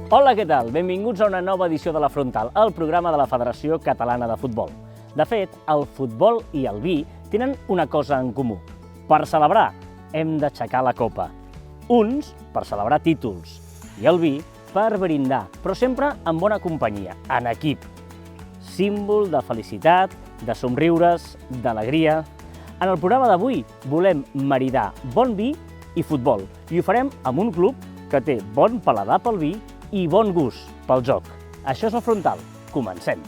Hola, què tal? Benvinguts a una nova edició de La Frontal, el programa de la Federació Catalana de Futbol. De fet, el futbol i el vi tenen una cosa en comú. Per celebrar, hem d'aixecar la copa. Uns per celebrar títols i el vi per brindar, però sempre en bona companyia, en equip. Símbol de felicitat, de somriures, d'alegria. En el programa d'avui volem maridar bon vi i futbol i ho farem amb un club que té bon paladar pel vi i bon gust pel joc. Això és La Frontal. Comencem!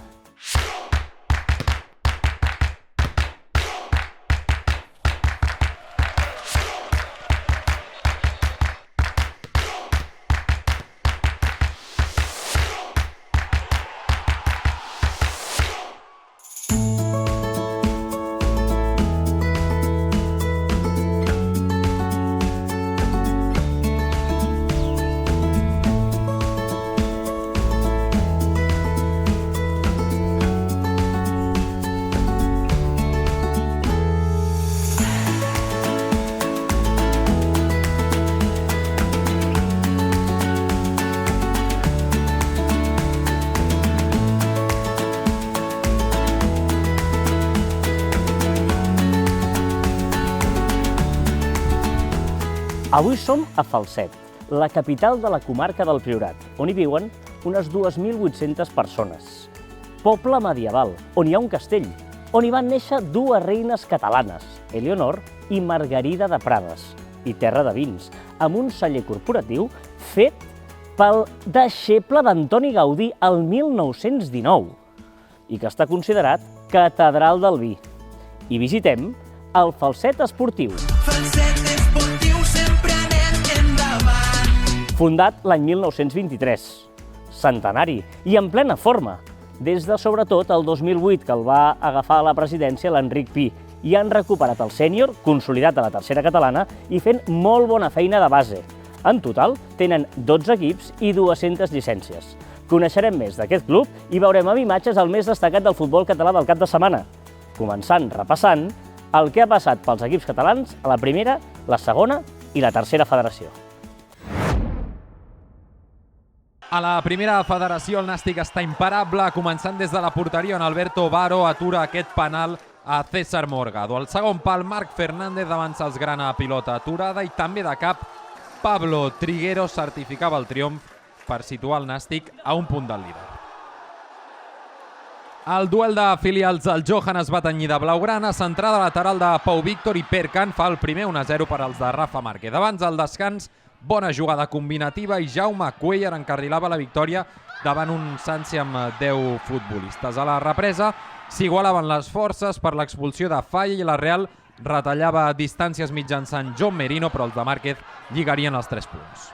Avui som a Falset, la capital de la comarca del Priorat, on hi viuen unes 2.800 persones. Poble medieval, on hi ha un castell, on hi van néixer dues reines catalanes, Eleonor i Margarida de Prades, i terra de vins, amb un celler corporatiu fet pel deixeble d'Antoni Gaudí el 1919 i que està considerat catedral del vi. I visitem el Falset Esportiu. Fundat l'any 1923, centenari i en plena forma, des de sobretot el 2008 que el va agafar a la presidència l'Enric Pi i han recuperat el sènior, consolidat a la tercera catalana i fent molt bona feina de base. En total tenen 12 equips i 200 llicències. Coneixerem més d'aquest club i veurem amb imatges el més destacat del futbol català del cap de setmana, començant repassant el que ha passat pels equips catalans a la primera, la segona i la tercera federació. A la primera federació el Nàstic està imparable, començant des de la porteria on Alberto Baro atura aquest penal a César Morgado. Al segon pal, Marc Fernández avança els grana a pilota aturada i també de cap Pablo Triguero certificava el triomf per situar el Nàstic a un punt del líder. El duel de filials del Johan es va tenyir de blaugrana, centrada lateral de Pau Víctor i Perkan fa el primer 1-0 per als de Rafa Márquez. Abans del descans, bona jugada combinativa i Jaume Cuellar encarrilava la victòria davant un Sansi amb 10 futbolistes. A la represa s'igualaven les forces per l'expulsió de Falla i la Real retallava distàncies mitjançant John Merino, però els de Márquez lligarien els 3 punts.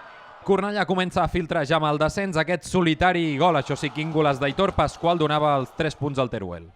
Cornellà comença a filtrejar amb el descens. Aquest solitari gol, això sí, quin golaç d'Aitor Pascual, donava els 3 punts al Teruel.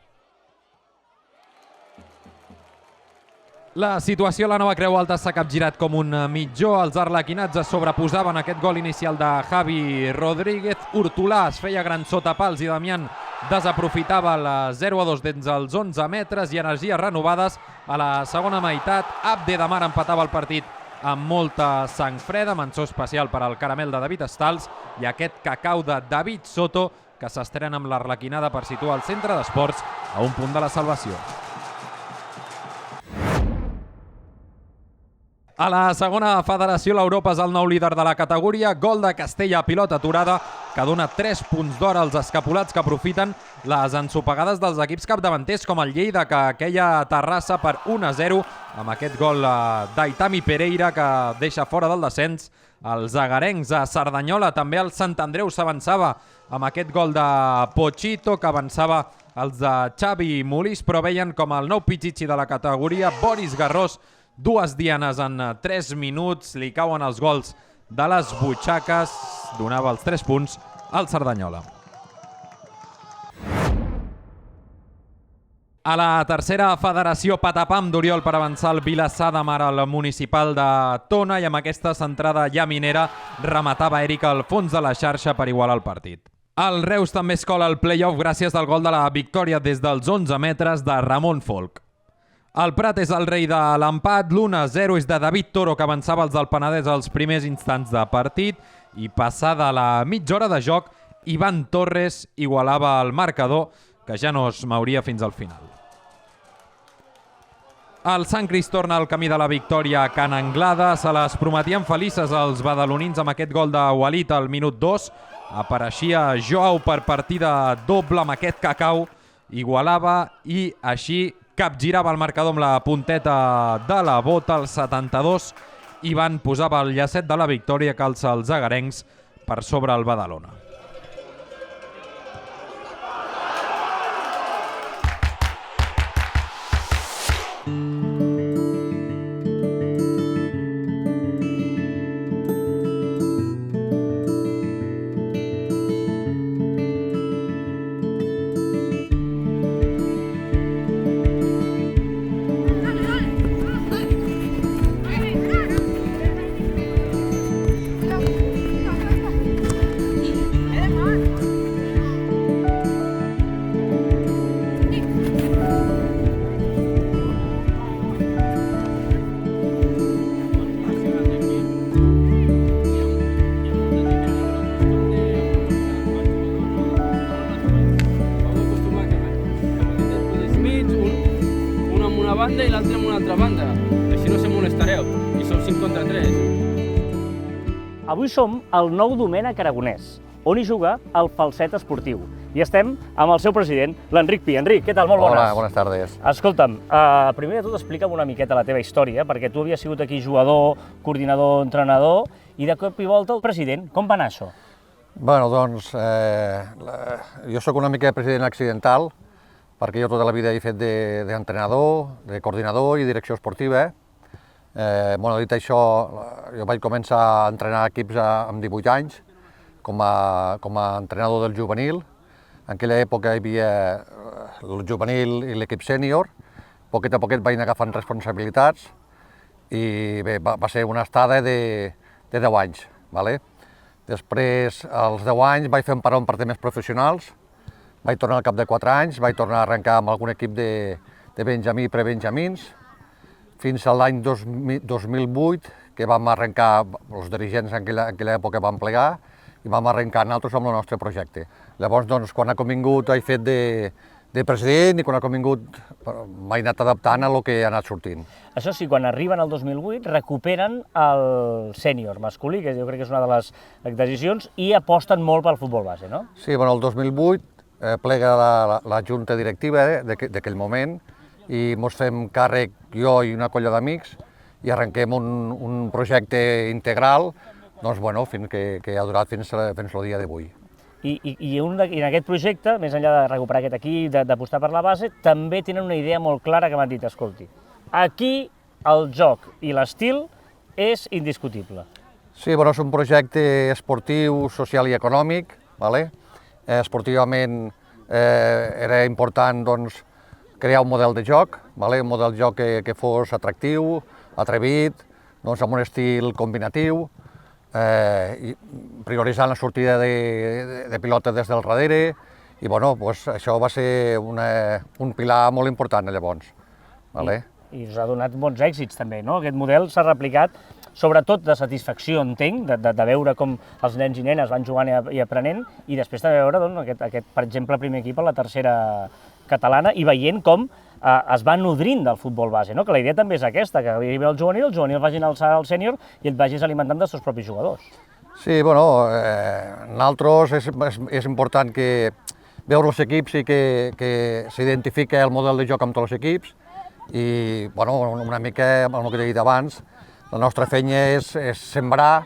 La situació a la Nova Creu Alta s'ha capgirat com un mitjó. Els arlequinats es sobreposaven a aquest gol inicial de Javi Rodríguez. Hortolà es feia gran sota pals i Damián desaprofitava el 0-2 dins els 11 metres i energies renovades a la segona meitat. Abde de Mar empatava el partit amb molta sang freda, menció especial per al caramel de David Stals i aquest cacau de David Soto que s'estrena amb l'arlequinada per situar el centre d'esports a un punt de la salvació. A la segona federació, l'Europa és el nou líder de la categoria. Gol de Castella a pilota aturada que dona 3 punts d'or als escapulats que aprofiten les ensopegades dels equips capdavanters com el Lleida, que queia a Terrassa per 1-0 amb aquest gol d'Aitami Pereira que deixa fora del descens els agarencs. A Cerdanyola també el Sant Andreu s'avançava amb aquest gol de Pochito que avançava els de Xavi Molís, però veien com el nou pitxitxi de la categoria, Boris Garrós, 2 dianes en 3 minuts, li cauen els gols de les butxaques, donava els 3 punts al Cerdanyola. A la tercera federació, patapam d'Oriol per avançar el Vilassar de Mar al municipal de Tona i amb aquesta centrada llaminera rematava Eric al fons de la xarxa per igualar el partit. El Reus també es cola al play-off gràcies al gol de la victòria des dels 11 metres de Ramon Folk. El Prat és el rei de l'empat, l'1-0 és de David Toro, que avançava els del Penedès als primers instants de partit, i passada la mitja hora de joc, Ivan Torres igualava el marcador, que ja no es mouria fins al final. El Sant Crist torna al camí de la victòria a Can Anglada. Se les prometien felices els badalonins amb aquest gol de Walid al minut 2. Apareixia Joao per partida doble amb aquest Cacau. Igualava i així capgirava el marcador amb la punteta de la bota al 72. Ivan posava el llacet de la victòria que alça els agarencs per sobre el Badalona. Banda i l'altre en una altra banda. Així no se molestareu. I som 5 contra 3. Avui som al Nou Domènec Aragonès, on hi juga el Falset Esportiu. I estem amb el seu president, l'Enric Pi. Enric, què tal? Molt bones. Hola, buenas tardes. Escolta'm, primer de tot explica'm una miqueta la teva història, perquè tu havies sigut aquí jugador, coordinador, entrenador, i de cop i volta el president. Com va anar això? Bueno, doncs, jo sóc una mica president accidental, perquè jo tota la vida he fet d'entrenador, de coordinador i direcció esportiva. Dit això, jo vaig començar a entrenar equips amb 18 anys, com a entrenador del juvenil. En aquella època hi havia el juvenil i l'equip sènior. Poquet a poquet vaig agafant responsabilitats i bé, va ser una estada de 10 anys. Després, als 10 anys, vaig fer un parón per temes professionals. Vaig tornar al cap de 4 anys, vaig tornar a arrencar amb algun equip de benjamí i prebenjamins, fins a l'any 2008, que vam arrencar, els dirigents en aquella època vam plegar, i vam arrencar nosaltres amb el nostre projecte. Llavors, doncs, quan ha convingut, he fet de president, i quan ha convingut m'he anat adaptant a el que ha anat sortint. Això sí, quan arriben al 2008, recuperen el sènior masculí, que jo crec que és una de les decisions, i aposten molt pel futbol base, no? Sí, el 2008 plega la junta directiva d'aquell moment i ens fem càrrec, jo i una colla d'amics, i arrenquem un projecte integral que ha durat fins al dia d'avui. I en aquest projecte, més enllà de recuperar aquest equip, d'apostar per la base, també tenen una idea molt clara que m'han dit, escolti, aquí el joc i l'estil és indiscutible. Sí, és un projecte esportiu, social i econòmic. Esportivament era important crear un model de joc, un model de joc que fos atractiu, atrevit, amb un estil combinatiu, prioritzant la sortida de pilota des del darrere, i això va ser un pilar molt important llavors. I us ha donat bons èxits també, no? Aquest model s'ha replicat, sobretot de satisfacció, entenc, de veure com els nens i nenes van jugant i aprenent, i després també veure aquest, per exemple, primer equip a la tercera catalana, i veient com es va nodrint del futbol base, no? Que la idea també és aquesta, que arribi el juvenil vagin alçar al sènior i et vagis alimentant dels teus propis jugadors. Sí, nosaltres és important que veure els equips i que s'identifiqui el model de joc amb tots els equips, i una mica el que he dit abans, la nostra feina és sembrar,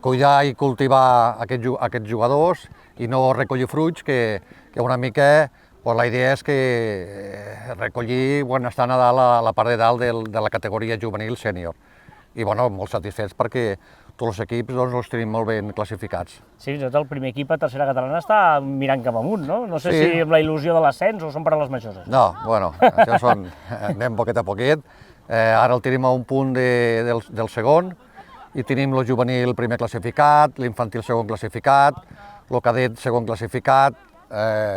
cuidar i cultivar aquests jugadors i no recollir fruits, que una mica la idea és que recollir estan a dalt, a la part de dalt de la categoria juvenil sènior. I molt satisfets perquè tots els equips els tenim molt ben classificats. Sí, el primer equip a tercera catalana està mirant cap amunt, no? No sé si amb la il·lusió de l'ascens o són per a les majors. No, això anem poquet a poquet. Ara el tenim a un punt del segon, i tenim el juvenil primer classificat, l'infantil segon classificat, el cadet segon classificat,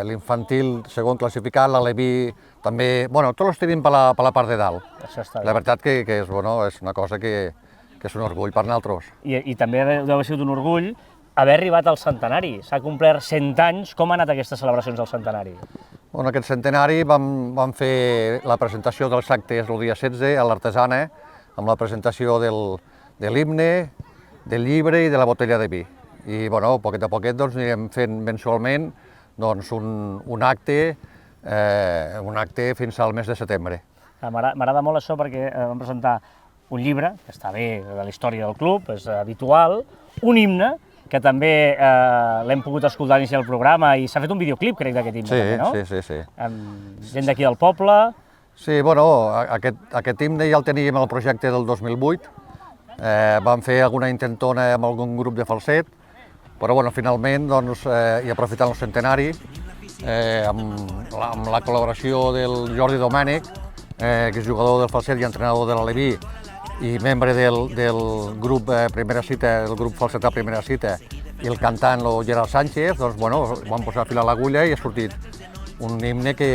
l'infantil segon classificat, l'aleví també... Tots els tenim per la part de dalt. Això està bé. La veritat que és una cosa que que és un orgull per nosaltres. I també deu haver sigut un orgull haver arribat al centenari. S'ha complert 100 anys. Com han anat aquestes celebracions del centenari? En aquest centenari vam fer la presentació dels actes el dia 16 a l'Artesana, amb la presentació de l'himne, del llibre i de la botella de vi. I, bueno, poquet a poquet doncs, anirem fent mensualment doncs, un acte fins al mes de setembre. M'agrada molt això perquè vam presentar un llibre, que està bé, de la història del club, és habitual, un himne, que també l'hem pogut escoltar a l'inici del programa i s'ha fet un videoclip, crec, d'aquest himne, també, no? Sí. Amb gent d'aquí del poble. Sí, bueno, aquest himne ja el teníem al projecte del 2008. Vam fer alguna intentona amb algun grup de falset, però bueno, finalment, doncs, i aprofitant el centenari, amb la col·laboració del Jordi Domènech, que és jugador del falset i entrenador de l'Aleví, i membre del grup Primera Cita, del grup falsetà Primera Cita, i el cantant, el Gerard Sánchez, doncs, bueno, vam posar fil a l'agulla i ha sortit un himne que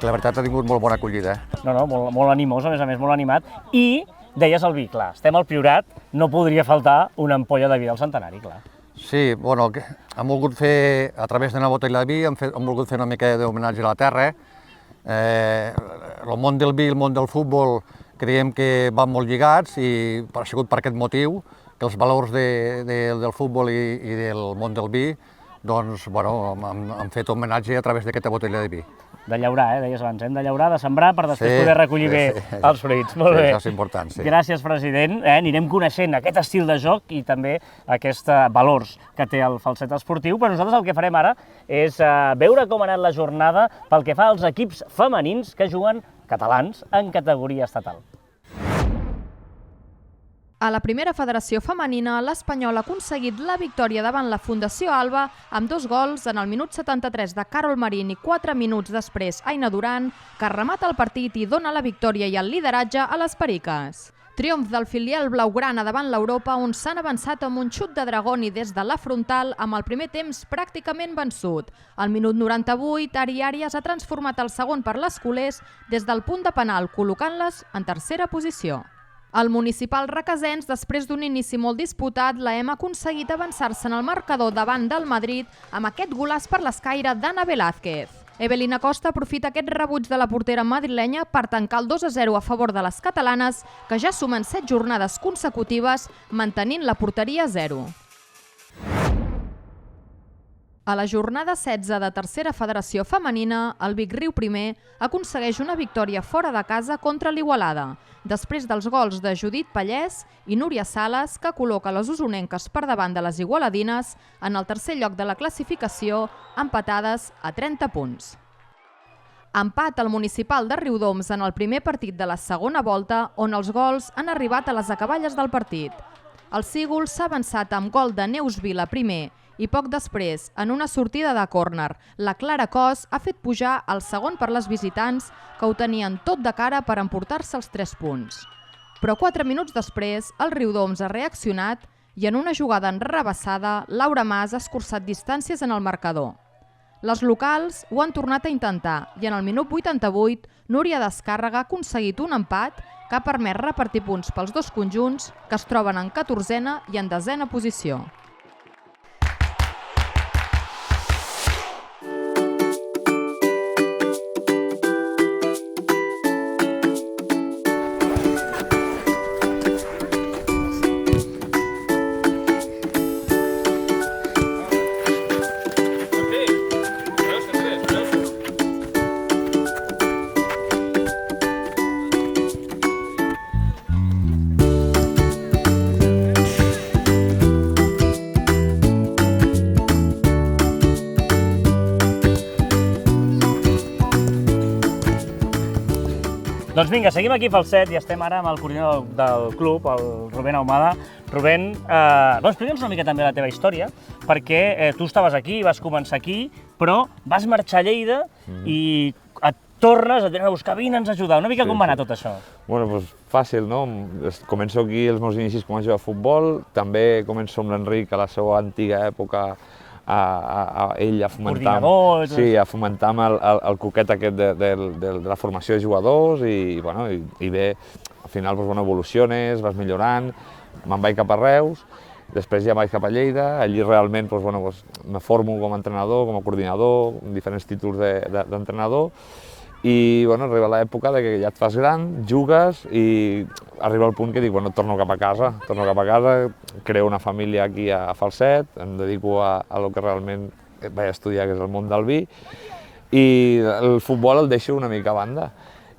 la veritat ha tingut molt bona acollida. No, molt animós, a més, molt animat. I deies el vi, clar, estem al Priorat, no podria faltar una ampolla de vi del centenari, clar. Sí, bueno, hem volgut fer, a través d'una botella de vi, hem volgut fer una mica d'homenatge a la terra. El món del vi i el món del futbol creiem que van molt lligats i ha sigut per aquest motiu que els valors del futbol i del món del vi doncs, bueno, han fet homenatge a través d'aquesta botella de vi. De llaurar, deies abans, hem de llaurar, de sembrar per després poder recollir bé els fruits. Molt bé. Això és important, sí. Gràcies, president. Anirem coneixent aquest estil de joc i també aquests valors que té el falset esportiu, però nosaltres el que farem ara és veure com ha anat la jornada pel que fa als equips femenins que juguen catalans en categoria estatal. A la primera federació femenina, l'Espanyol ha aconseguit la victòria davant la Fundació Alba amb 2 gols en el minut 73 de Carol Marín i 4 minuts després Aina Duran, que remata el partit i dona la victòria i el lideratge a les periques. Triomf del filial blaugrana davant l'Europa, on s'han avançat amb un xut de Dragoni des de la frontal amb el primer temps pràcticament vençut. Al minut 98, Ari Àrias ha transformat el segon per les culers des del punt de penal, col·locant-les en tercera posició. Al municipal Requesens, després d'un inici molt disputat, l'EM ha aconseguit avançar-se en el marcador davant del Madrid amb aquest golaç per l'escaire d'Anna Velázquez. Evelina Costa aprofita aquest rebuig de la portera madrilenya per tancar el 2-0 a favor de les catalanes, que ja sumen 7 jornades consecutives, mantenint la porteria a 0. A la jornada 16 de tercera federació femenina, el Vic-Riu I aconsegueix una victòria fora de casa contra l'Igualada, després dels gols de Judit Pallès i Núria Sales, que col·loca les usonenques per davant de les igualadines en el tercer lloc de la classificació, empatades a 30 punts. Empat al municipal de Riudoms en el primer partit de la segona volta, on els gols han arribat a les acaballes del partit. El Sígol s'ha avançat amb gol de Neus Vila primer, i poc després, en una sortida de córner, la Clara Cos ha fet pujar el segon per les visitants, que ho tenien tot de cara per emportar-se els 3 punts. Però 4 minuts després, el Riudoms ha reaccionat i en una jugada enrabassada, Laura Mas ha escurçat distàncies en el marcador. Les locals ho han tornat a intentar i en el minut 88, Núria Descàrrega ha aconseguit un empat que ha permès repartir punts pels dos conjunts, que es troben en 14a i en 10a posició. Doncs vinga, seguim aquí pel set i estem ara amb el coordinador del club, el Rubén Ahumada. Rubén, explica'ns una mica també la teva història, perquè tu estaves aquí, vas començar aquí, però vas marxar a Lleida i et tornes, et venen a buscar, vine, ens ajudar. Una mica com va anar tot això? Bueno, doncs fàcil, no? Començo aquí els meus inicis com a jugar a futbol, també començo amb l'Enric a la seva antiga època ell a fomentar, a fomentar el coquet aquest de la formació de jugadors i bé, final evoluciones, vas millorant, me'n vaig cap a Reus, després ja vaig cap a Lleida, allí realment me formo com a entrenador, com a coordinador, amb diferents títols d'entrenador, i arriba l'època que ja et fas gran, jugues i arriba el punt que dic, torno cap a casa, creo una família aquí a Falset, em dedico a lo que realment vaig estudiar, que és el món del vi, i el futbol el deixo una mica a banda.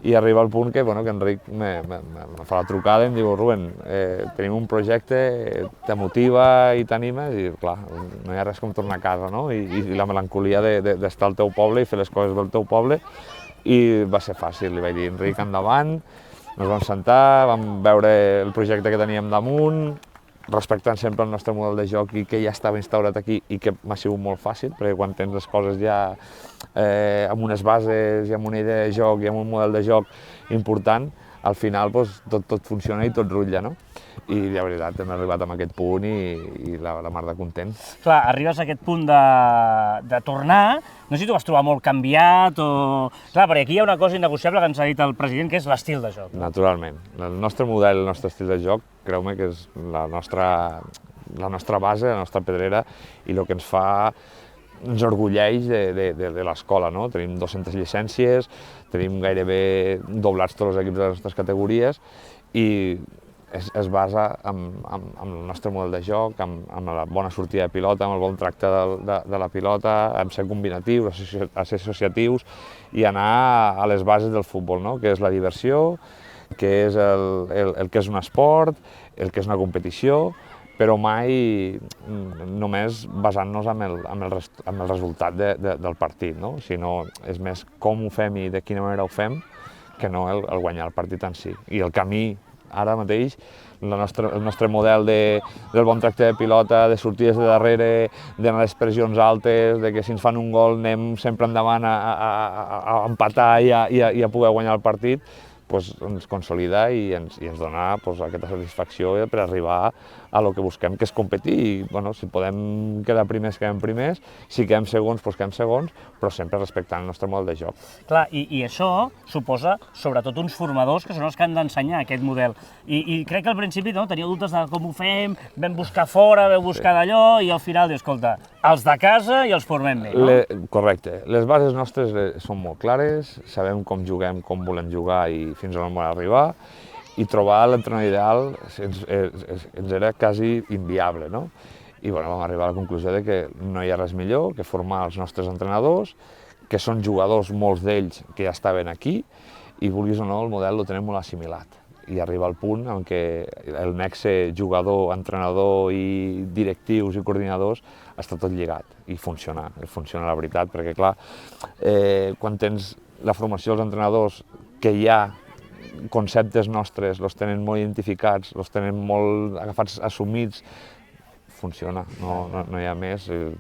I arriba el punt que Enric me fa la trucada i em diu, Rubén, tenim un projecte, te motiva i t'anima, i clar, no hi ha res com tornar a casa, no? I la melancolia d'estar al teu poble i fer les coses del teu poble, i va ser fàcil, li vaig dir, Enric, endavant, ens vam sentar, vam veure el projecte que teníem damunt, respectant sempre el nostre model de joc i que ja estava instaurat aquí i que m'ha sigut molt fàcil, perquè quan tens les coses ja amb unes bases i amb una idea de joc i amb un model de joc important, al final tot funciona i tot rutlla, no? I la veritat, hem arribat a aquest punt i la mar de content. Clar, arribes a aquest punt de tornar, no sé si t'ho vas trobar molt canviat o... Clar, perquè aquí hi ha una cosa innegociable que ens ha dit el president, que és l'estil de joc. Naturalment. El nostre model, el nostre estil de joc, creu-me que és la nostra base, la nostra pedrera, i el que ens fa ens orgulleix de l'escola, no? Tenim 200 llicències, tenim gairebé doblats tots els equips de les nostres categories i es basa en el nostre model de joc, en la bona sortida de pilota, en el bon tracte de la pilota, en ser combinatius, ser associatius i anar a les bases del futbol, no? Que és la diversió, que és el que és un esport, el que és una competició, però mai només basant-nos en el resultat del partit, no? Sinó és més com ho fem i de quina manera ho fem que no el guanyar el partit en si. I el camí, ara mateix, el nostre model del bon tracte de pilota, de sortides de darrere, d'anar a les pressions altes, de que si ens fan un gol anem sempre endavant a empatar i a poder guanyar el partit, ens consolida i ens dona aquesta satisfacció per arribar a lo que busquem, que és competir. I si podem quedar primers, quedem primers, si quedem segons, quedem segons, però sempre respectant el nostre model de joc. Clar, i això suposa, sobretot, uns formadors que són els que han d'ensenyar aquest model. I crec que al principi tenia dubtes de com ho fem, vam buscar fora, vam buscar d'allò, i al final dius, escolta, els de casa i els formem bé, no? Correcte. Les bases nostres són molt clares, sabem com juguem, com volem jugar i fins on volem arribar, i trobar l'entrenador ideal ens era quasi inviable, no? I vam arribar a la conclusió que no hi ha res millor que formar els nostres entrenadors, que són jugadors, molts d'ells, que ja estaven aquí, i vulguis o no, el model lo tenen molt assimilat. I arriba al punt en què el nexe jugador, entrenador i directius i coordinadors està tot lligat i funciona la veritat, perquè clar, quan tens la formació dels entrenadors que hi ha conceptes nostres, els tenen molt identificats, els tenen molt agafats, assumits, funciona, no hi ha més. El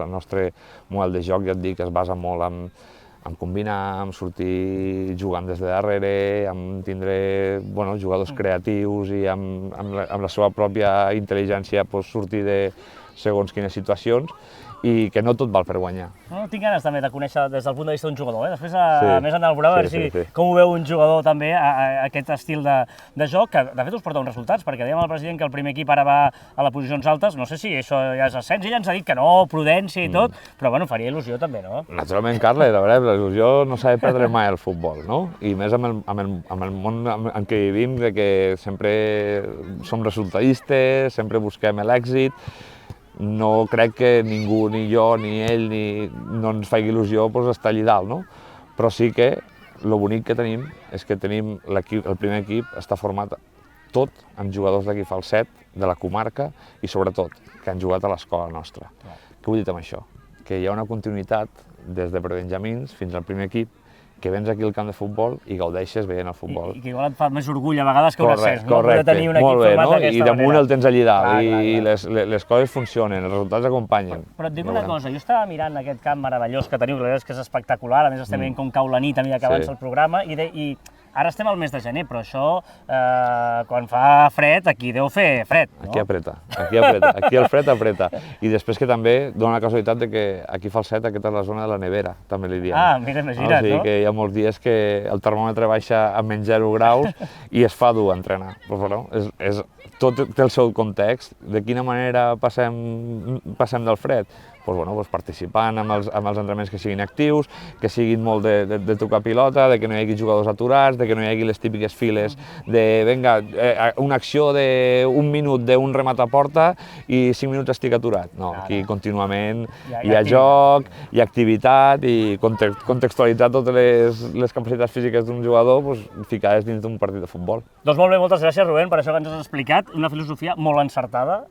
nostre model de joc, ja et dic, es basa molt en combinar, en sortir jugant des de darrere, en tindre jugadors creatius i amb la seva pròpia intel·ligència sortir de segons quines situacions, i que no tot val per guanyar. Tinc ganes també de conèixer des del punt de vista d'un jugador. Després, més endavant, veurem a veure com ho veu un jugador també, aquest estil de joc, que de fet us porta uns resultats, perquè dèiem al president que el primer equip ara va a les posicions altes, no sé si això ja és ascens, ell ens ha dit que no, prudència i tot, però faria il·lusió també, no? Naturalment, Carles, la veritat, l'il·lusió no s'ha de perdre mai el futbol, no? I més amb el món en què vivim, que sempre som resultadistes, sempre busquem l'èxit. No crec que ningú, ni jo, ni ell, no ens faci il·lusió estar allà dalt, no? Però sí que el bonic que tenim és que el primer equip està format tot amb jugadors d'aquí Falset, de la comarca, i sobretot que han jugat a l'escola nostra. Què vull dir amb això? Que hi ha una continuïtat des de prebenjamins fins al primer equip, que vens aquí al camp de futbol i gaudeixes veient el futbol. I que igual et fa més orgull a vegades que un ascens, no? Correcte, molt bé, no? I damunt el tens allà dalt, i les coses funcionen, els resultats acompanyen. Però et dic una cosa, jo estava mirant aquest camp meravellós que teniu, que és espectacular, a més estem veient com cau la nit a mesura que avança el programa, i Ara estem al mes de gener, però això, quan fa fred, aquí deu fer fred, no? Aquí apreta, aquí el fred apreta. I després que també dona la casualitat de que aquí fa el set, aquesta és la zona de la nevera, també li diem. Ah, mira, imagina't, no? O sigui que hi ha molts dies que el termòmetre baixa a menys 0 graus i es fa dur entrenar. Però bueno, tot té el seu context. De quina manera passem del fred? Doncs participant amb els entrenaments que siguin actius, que siguin molt de tocar pilota, de que no hi hagi jugadors aturats, de que no hi hagi les típiques files de, vinga, una acció d'un minut d'un remat a porta i 5 minuts estic aturat. No, aquí contínuament hi ha joc, hi ha activitat i contextualitzar totes les capacitats físiques d'un jugador ficades dins d'un partit de futbol. Doncs molt bé, moltes gràcies, Rubén, per això que ens has explicat. Una filosofia molt encertada,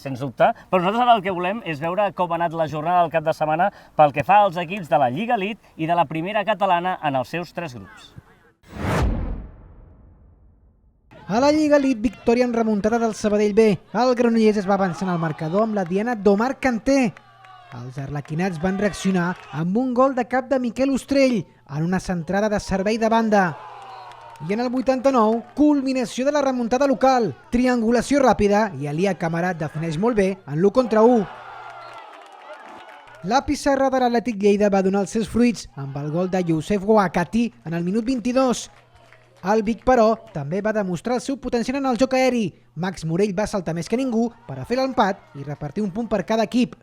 sens dubte. Però nosaltres ara el que volem és veure com ha anat la jornada del cap de setmana pel que fa als equips de la Lliga Elite i de la primera catalana en els seus 3 grups. A la Lliga Elite, victòria en remuntada del Sabadell B. El Granollers es va avançar en el marcador amb la diana d'Omar Kanté. Els arlequinats van reaccionar amb un gol de cap de Miquel Ostrell en una centrada de servei de banda. I en el 89, culminació de la remuntada local, triangulació ràpida i Elia Camarat defineix molt bé en l'1 contra 1. La pissarra de l'Atlètic Lleida va donar els seus fruits amb el gol de Youssef Ouakati en el minut 22. El Vic, però, també va demostrar el seu potencial en el joc aeri. Max Morell va saltar més que ningú per a fer l'empat i repartir un punt per cada equip.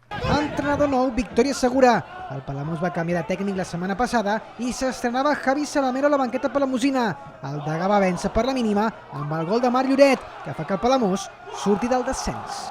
Entrenador nou, victòria segura. El Palamós va canviar de tècnic la setmana passada i s'estrenava Javi Salamero a la banqueta palamosina. El Degà va vèncer per la mínima amb el gol de Marc Lloret, que fa que el Palamós surti del descens.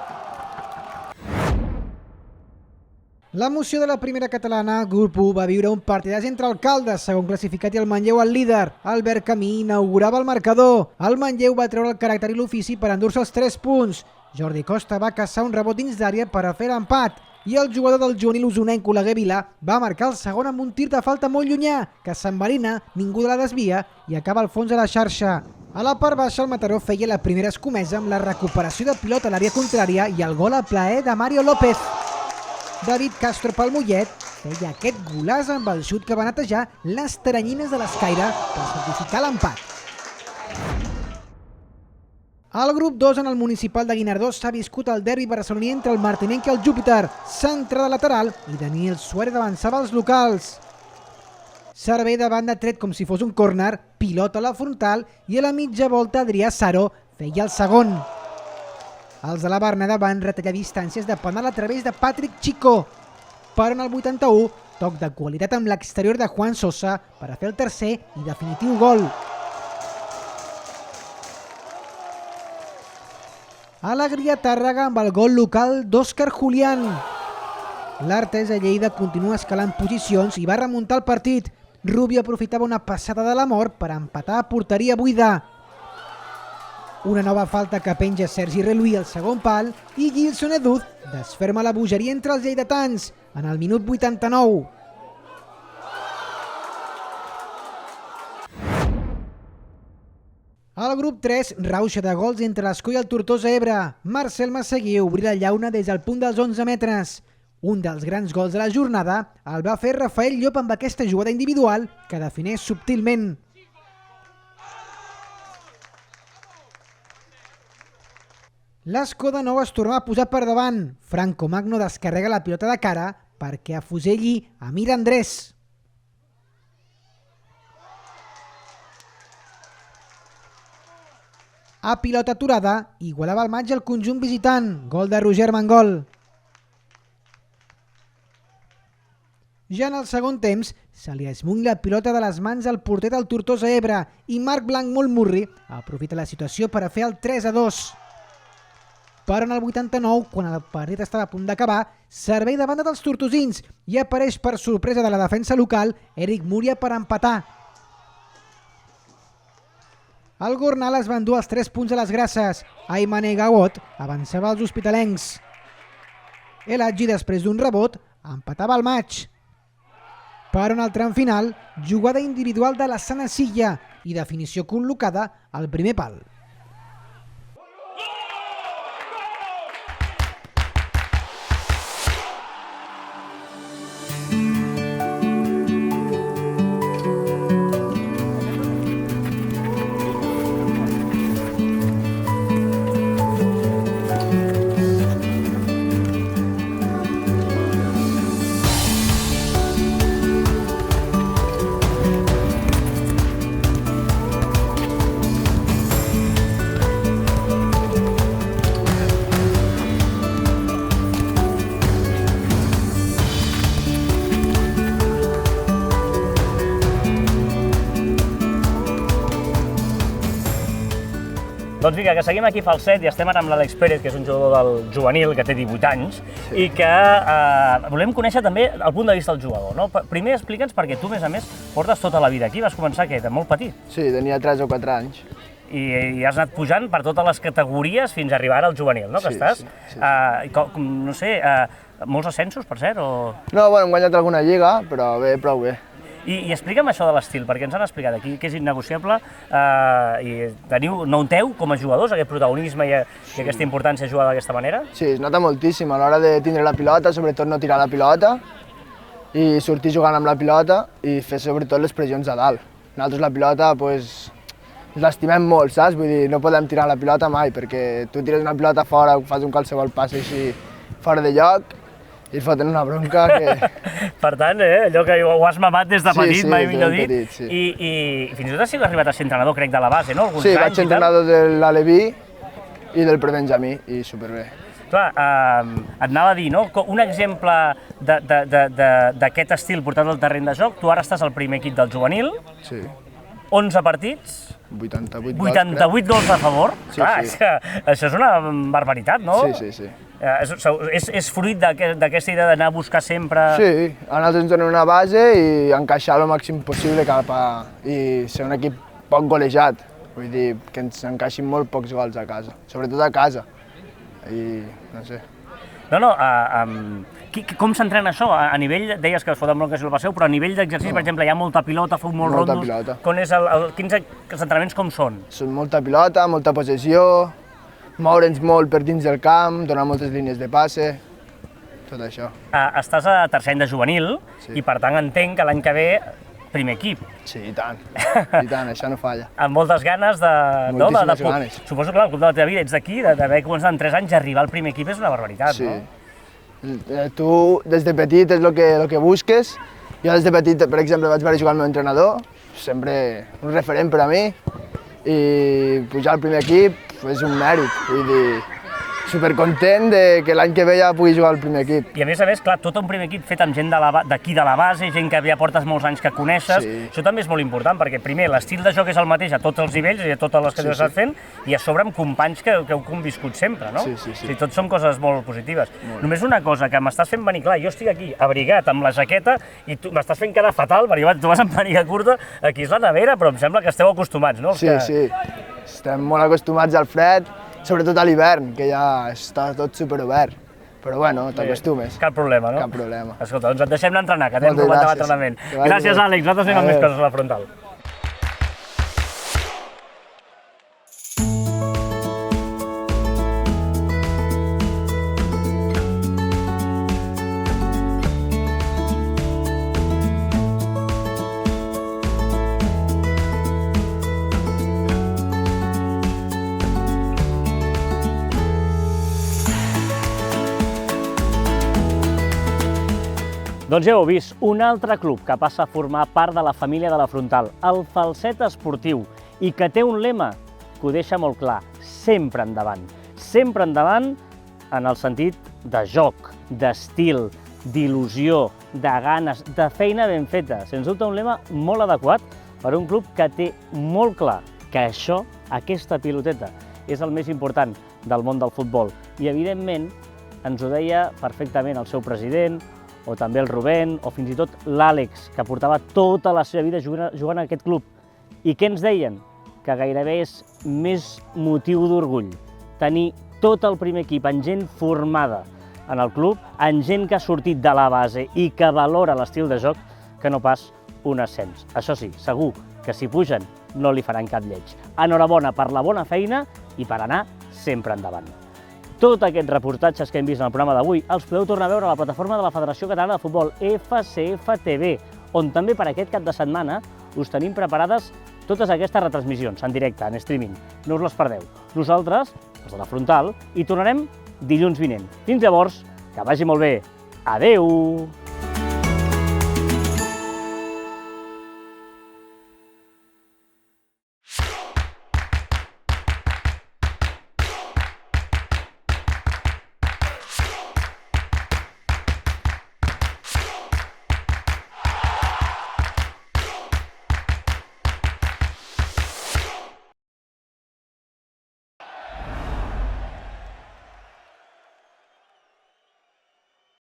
L'emoció de la primera catalana, Grup 1, va viure un partidàs entre el Caldes, segon classificat, i el Manlleu, el líder. Albert Camí inaugurava el marcador. El Manlleu va treure el caràcter i l'ofici per endur-se els 3 punts. Jordi Costa va caçar un rebot dins d'àrea per a fer l'empat. I el jugador del juvenil usonenc, Oleguer Vilà, va marcar el segon amb un tir de falta molt llunyà, que s'enverina, ningú la desvia i acaba al fons de la xarxa. A la part baixa, el Mataró feia la primera escomesa amb la recuperació de pilota a l'àrea contrària i el gol a plaer de Mario López. David Castro pel Mollet feia aquest golaç amb el xut que va netejar les teranyines de l'escaire per certificar l'empat. Al grup 2, en el municipal de Guinardó, s'ha viscut el derbi barceloní entre el Martinenc i el Júpiter. Centrada lateral i Daniel Suárez avançava als locals. Servei de banda tret com si fos un córner, pilota a la frontal i a la mitja volta Adrià Saró feia el segon. Els de la Berneda van retallar distàncies de penal a través de Patrick Chico. Però en el 81, toc de qualitat amb l'exterior de Juan Sosa per a fer el tercer i definitiu gol. Alegria a Tàrrega amb el gol local d'Òscar Julián. L'Artesa Lleida continua escalant posicions i va remuntar el partit. Rubio aprofitava una passada de la mort per empatar a porteria buida. Una nova falta que penja Sergi Reluí al segon pal i Gilson Eduz desferma la bogeria entre els lleidatans en el minut 89. Al grup 3, rauxa de gols entre l'Escó i el Tortosa Ebre. Marcel Massaguer obrí la llauna des del punt dels 11 metres. Un dels grans gols de la jornada el va fer Rafael Llop amb aquesta jugada individual que defineix subtilment. L'Escó de nou es tornava a posar per davant. Franco Magno descarrega la pilota de cara perquè afuselli Amir Andrés. A pilota aturada, igualava el match el conjunt visitant. Gol de Roger Mangol. Ja en el segon temps, se li esmuny la pilota de les mans al porter del Tortosa Ebre i Marc Blanc Molmurri aprofita la situació per a fer el 3-2. Però en el 89, quan el partit estava a punt d'acabar, servei de banda dels tortosins i apareix per sorpresa de la defensa local Eric Múria per empatar. El Gornal es va endur els 3 punts a les grasses. Aymane Gawot avançava als hospitalencs. El Hadji, després d'un rebot, empatava el match. Però en el tram final, jugada individual de la Sana Silla i definició col·locada al primer pal. Doncs vinga, que seguim aquí Falset i estem ara amb l'Àlex Pérez, que és un jugador del juvenil, que té 18 anys, i que volem conèixer també el punt de vista del jugador, no? Primer explica'ns, perquè tu, a més, portes tota la vida aquí, vas començar de molt petit. Sí, tenia 3 o 4 anys. I has anat pujant per totes les categories fins a arribar ara al juvenil, no? Que estàs? No sé, molts ascensos, per cert, o...? No, bueno, hem guanyat alguna lliga, però bé, prou bé. I explica'm això de l'estil, perquè ens han explicat aquí que és innegociable i noteu com a jugadors aquest protagonisme i aquesta importància de jugar d'aquesta manera? Sí, es nota moltíssim a l'hora de tindre la pilota, sobretot no tirar la pilota i sortir jugant amb la pilota i fer sobretot les pressions a dalt. Nosaltres la pilota l'estimem molt, saps? Vull dir, no podem tirar la pilota mai, perquè tu tires una pilota fora, fas un qualsevol pas així fora de lloc i et foten una bronca que... Per tant, allò que ho has mamat des de petit, mai millor dit. I fins i tot has arribat a ser entrenador, crec, de la base, no? Sí, vaig ser entrenador de l'Aleví i del prebenjamí, i superbé. Clar, et anava a dir, no? Un exemple d'aquest estil portat al terreny de joc, tu ara estàs al primer equip del juvenil, 11 partits, 88 gols a favor. Clar, això és una barbaritat, no? Sí. És fruit d'aquesta idea d'anar a buscar sempre... Sí, a nosaltres ens donen una base i encaixar el màxim possible i ser un equip poc golejat. Vull dir, que ens encaixin molt pocs gols a casa, sobretot a casa. I no sé. Com s'entrena això? A nivell, deies que es foten bronques si el passeu, però a nivell d'exercici, per exemple, hi ha molta pilota, feu molts rondos... Molta pilota. Quins entrenaments com són? Són molta pilota, molta possessió, moure'ns molt per dins del camp, donar moltes línies de passe, tot això. Estàs a tercer any de juvenil i per tant entenc que l'any que ve primer equip. Sí, i tant, això no falla. Amb moltes ganes de... Moltíssimes ganes. Suposo que el club de la teva vida ets d'aquí, d'haver començat en 3 anys i arribar al primer equip és una barbaritat, no? Sí. Tu des de petit és el que busques. Jo des de petit, per exemple, vaig veure jugar al meu entrenador, sempre un referent per a mi, i pujar al primer equip és un mèrit, vull dir, supercontent que l'any que ve ja pugui jugar al primer equip. I a més, clar, tot un primer equip fet amb gent d'aquí de la base, gent que ja portes molts anys que coneixes, això també és molt important, perquè primer l'estil de joc és el mateix a tots els nivells i a totes les que has estat fent, i a sobre amb companys que heu conviscut sempre, no? Sí. Tot són coses molt positives. Només una cosa, que m'estàs fent venir, clar, jo estic aquí abrigat amb la jaqueta i tu m'estàs fent quedar fatal, perquè tu vas amb màniga curta, aquí és la nevera, però em sembla que esteu acostumats, no? Sí, estem molt acostumats al fred, sobretot a l'hivern, que ja està tot superobert. Però bueno, t'acostumes. Cap problema, no? Cap problema. Escolta, doncs et deixem anar a entrenar, que t'hem robat de l'entrenament. Gràcies, Àlex. Nosaltres anem amb més coses a la frontal. Doncs ja heu vist, un altre club que passa a formar part de la família de la frontal, el Falset Esportiu, i que té un lema que ho deixa molt clar, sempre endavant. Sempre endavant en el sentit de joc, d'estil, d'il·lusió, de ganes, de feina ben feta. Sens dubte un lema molt adequat per a un club que té molt clar que això, aquesta piloteta, és el més important del món del futbol. I evidentment ens ho deia perfectament el seu president, o també el Rubén, o fins i tot l'Àlex, que portava tota la seva vida jugant a aquest club. I què ens deien? Que gairebé és més motiu d'orgull tenir tot el primer equip en gent formada en el club, en gent que ha sortit de la base i que valora l'estil de joc, que no pas un ascens. Això sí, segur que si pugen no li faran cap lleig. Enhorabona per la bona feina i per anar sempre endavant. Tots aquests reportatges que hem vist en el programa d'avui els podeu tornar a veure a la plataforma de la Federació Catalana de Futbol, FCF-TV, on també per aquest cap de setmana us tenim preparades totes aquestes retransmissions en directe, en streaming. No us les perdeu. Nosaltres, els de la Frontal, hi tornarem dilluns vinent. Fins llavors, que vagi molt bé. Adeu!